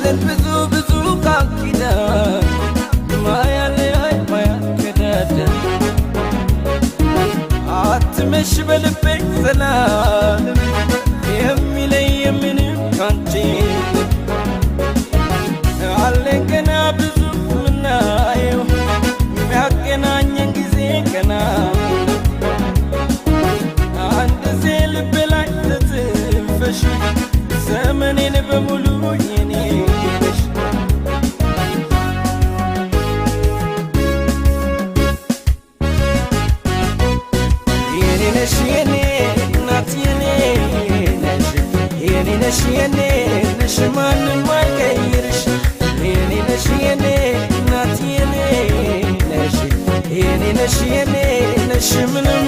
አለን ብዙ ብዙ ቃል ኪዳን ማያለያይ ማያገዳደል አትመሽ በልቤ ዘላለም የሚለይ ምንም ካንቺ አለን ገና ብዙ ምናየው የሚያገናኘን ጊዜ ገና አንድ ዜ ልቤ ላይ ተጽፈሽ ዘመኔን በሙሉ የኔ ነሽ የኔ ነሽ የኔ እናት የኔ ነሽ የኔ ነሽ የኔ ነሽ ማንም አይቀይርሽ የኔ ነሽ የኔ እናት የኔ ነሽ የኔ ነሽ የኔ ነሽ ምንም